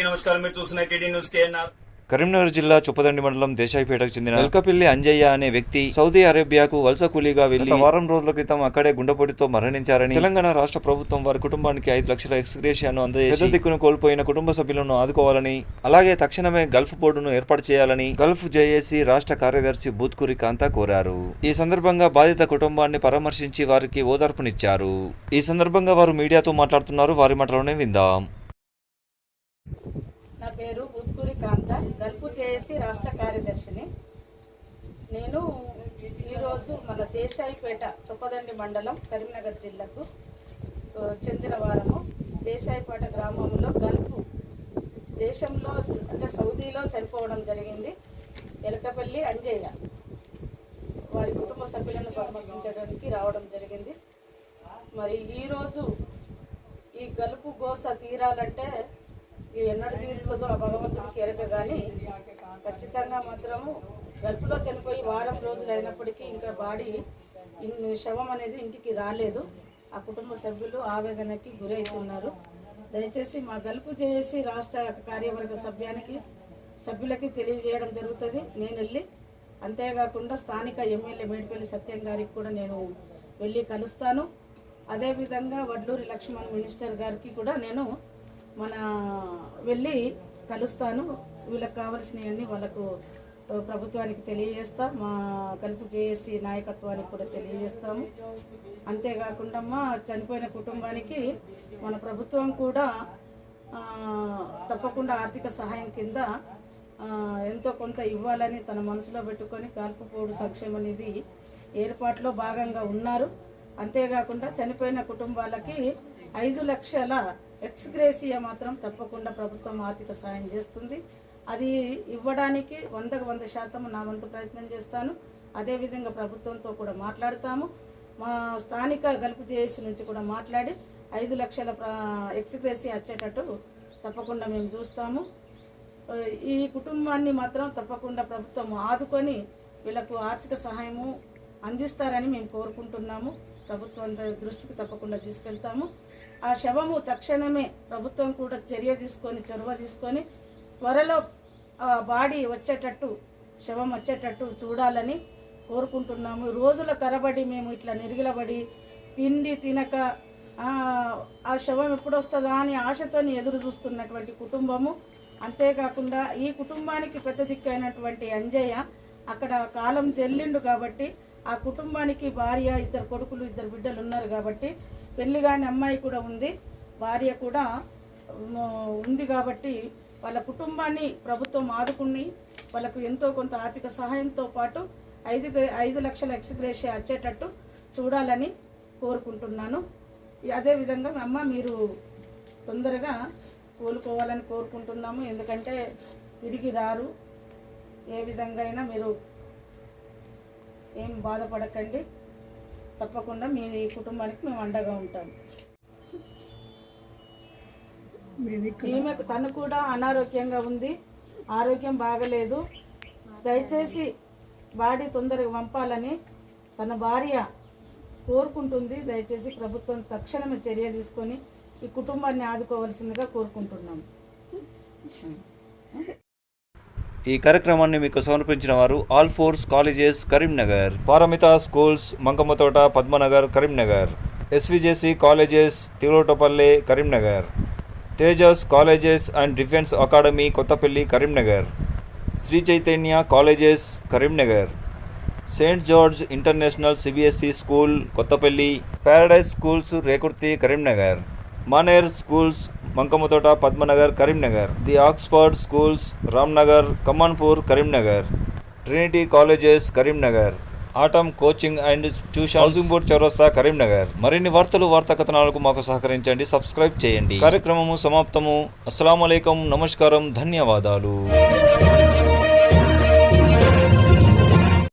నమస్కారం. మీరు చూస్తున్న టీడీ న్యూస్ కేఎన్ఆర్. కరీంనగర్ జిల్లా చొప్పదండి మండలం దేశాయిపేటకు చెందిన ఎల్కపల్లి అంజయ్య అనే వ్యక్తి సౌదీ అరేబియాకు వలస కూలీగా వెళ్లి వారం రోజుల క్రితం అక్కడే గుండెపోటుతో మరణించారని తెలంగాణ రాష్ట్ర ప్రభుత్వం వారి కుటుంబానికి 5 లక్షల ఎక్స్గ్రేషియాను అందజేసి పెద్ద దిక్కును కోల్పోయిన కుటుంబ సభ్యులను ఆదుకోవాలని, అలాగే తక్షణమే గల్ఫ్ బోర్డును ఏర్పాటు చేయాలని గల్ఫ్ జేఏసీ రాష్ట్ర కార్యదర్శి బూత్కూరి కాంతా కోరారు. ఈ సందర్భంగా బాధిత కుటుంబాన్ని పరామర్శించి వారికి ఓదార్పునిచ్చారు. ఈ సందర్భంగా వారు మీడియాతో మాట్లాడుతున్నారు. వారి మాటలోనే విందాం. నా పేరు బూత్కూరి కాంత, గల్ఫ్ జేఏసీ రాష్ట్ర కార్యదర్శిని. నేను ఈరోజు మన దేశాయిపేట చొప్పదండి మండలం కరీంనగర్ జిల్లాకు చెందిన వారము. దేశాయిపేట గ్రామంలో గల్ఫ్ దేశంలో అంటే సౌదీలో చనిపోవడం జరిగింది. ఎలకపల్లి అంజయ్య వారి కుటుంబ సభ్యులను పరామర్శించడానికి రావడం జరిగింది. మరి ఈరోజు ఈ గల్ఫ్ గోస తీరాలంటే ఎన్నడూ తీరుతుందో ఆ భగవంతుడికి ఎరక, కానీ ఖచ్చితంగా మాత్రము గల్ఫ్లో చనిపోయి వారం రోజులు అయినప్పటికీ ఇంకా బాడీ శవం అనేది ఇంటికి రాలేదు. ఆ కుటుంబ సభ్యులు ఆవేదనకి గురవుతున్నారు. దయచేసి మా గల్ఫ్ జేఏసీ రాష్ట్ర కార్యవర్గ సభ్యులకి తెలియజేయడం జరుగుతుంది. నేను వెళ్ళి, అంతేకాకుండా స్థానిక ఎమ్మెల్యే మేడిపల్లి సత్యం గారికి కూడా నేను వెళ్ళి కలుస్తాను. అదేవిధంగా వడ్లూరి లక్ష్మణ్ మినిస్టర్ గారికి కూడా నేను వెళ్ళి కలుస్తాను. వీళ్ళకి కావాల్సినవన్నీ వాళ్ళకు ప్రభుత్వానికి తెలియజేస్తా, మా గల్ఫ్ జేఏసీ నాయకత్వానికి కూడా తెలియజేస్తాము. అంతేకాకుండా మా చనిపోయిన కుటుంబానికి మన ప్రభుత్వం కూడా తప్పకుండా ఆర్థిక సహాయం కింద ఎంతో కొంత ఇవ్వాలని తన మనసులో పెట్టుకొని గల్ఫ్ బోర్డు సంక్షేమ నిధి ఏర్పాటులో భాగంగా ఉన్నారు. అంతేకాకుండా చనిపోయిన కుటుంబాలకి 5 లక్షల ఎక్స్గ్రేసియా మాత్రం తప్పకుండా ప్రభుత్వం ఆర్థిక సాయం చేస్తుంది. అది ఇవ్వడానికి 100% నా వంతు ప్రయత్నం చేస్తాను. అదేవిధంగా ప్రభుత్వంతో కూడా మాట్లాడతాము. మా స్థానిక గల్ఫ్ జేఏసీ నుంచి కూడా మాట్లాడి 5 లక్షల ఎక్స్గ్రేసియా వచ్చేటట్టు తప్పకుండా మేము చూస్తాము. ఈ కుటుంబాన్ని మాత్రం తప్పకుండా ప్రభుత్వం ఆదుకొని వీళ్ళకు ఆర్థిక సహాయము అందిస్తారని మేము కోరుకుంటున్నాము. ప్రభుత్వం దృష్టికి తప్పకుండా తీసుకెళ్తాము. ఆ శవము తక్షణమే ప్రభుత్వం కూడా చొరవ తీసుకొని త్వరలో బాడీ వచ్చేటట్టు, శవం వచ్చేటట్టు చూడాలని కోరుకుంటున్నాము. రోజుల తరబడి మేము ఇట్లా నిరిగిలబడి తిండి తినక ఆ శవం ఎప్పుడు వస్తుందా అని ఆశతో ఎదురు చూస్తున్నటువంటి కుటుంబము. అంతేకాకుండా ఈ కుటుంబానికి పెద్ద దిక్కైనటువంటి అంజయ్య అక్కడ కాలం చెల్లిండు కాబట్టి ఆ కుటుంబానికి భార్య, 2 కొడుకులు, 2 బిడ్డలు ఉన్నారు కాబట్టి, పెళ్లి కాని అమ్మాయి కూడా ఉంది, భార్య కూడా ఉంది కాబట్టి వాళ్ళ కుటుంబాన్ని ప్రభుత్వం ఆదుకుని వాళ్ళకు ఎంతో కొంత ఆర్థిక సహాయంతో పాటు 5 లక్షల ఎక్స్గ్రేషియా వచ్చేటట్టు చూడాలని కోరుకుంటున్నాను. అదేవిధంగా అమ్మ మీరు తొందరగా కోలుకోవాలని కోరుకుంటున్నాము. ఎందుకంటే తిరిగి రారు. ఏ విధంగా అయినా మీరు ఏం బాధపడకండి. తప్పకుండా మీ కుటుంబానికి మేము అండగా ఉంటాము. ఈమెకు తను కూడా అనారోగ్యంగా ఉంది, ఆరోగ్యం బాగలేదు. దయచేసి బాడీ తొందరగా పంపాలని తన భార్య కోరుకుంటుంది. దయచేసి ప్రభుత్వం తక్షణమే చర్య తీసుకొని ఈ కుటుంబాన్ని ఆదుకోవాల్సిందిగా కోరుకుంటున్నాము. ఈ కార్యక్రమాన్ని మీకు సమర్పించిన వారు all force colleges Karimnagar, Paramita schools Mankammathota Padmanagar Karimnagar, SVJC colleges Tilotapalle Karimnagar, Tejas colleges and defence academy Kothapalli Karimnagar, Sri Chaitanya colleges Karimnagar, saint George international CBSE school Kothapalli, paradise schools Rekurthi Karimnagar, Maner schools Mankammathota Padmanagar Karimnagar, the Oxford schools Ramnagar Kamanpur Karimnagar, Trinity colleges Karimnagar, atom coaching and tuition housing board Chowrasta Karimnagar. మరిన్ని వార్తా కథనాలకు మాకు సహకరించండి, సబ్స్క్రైబ్ చేయండి. కార్యక్రమము సమాప్తము. అస్సలాము అలైకుం, నమస్కారం, ధన్యవాదాలు.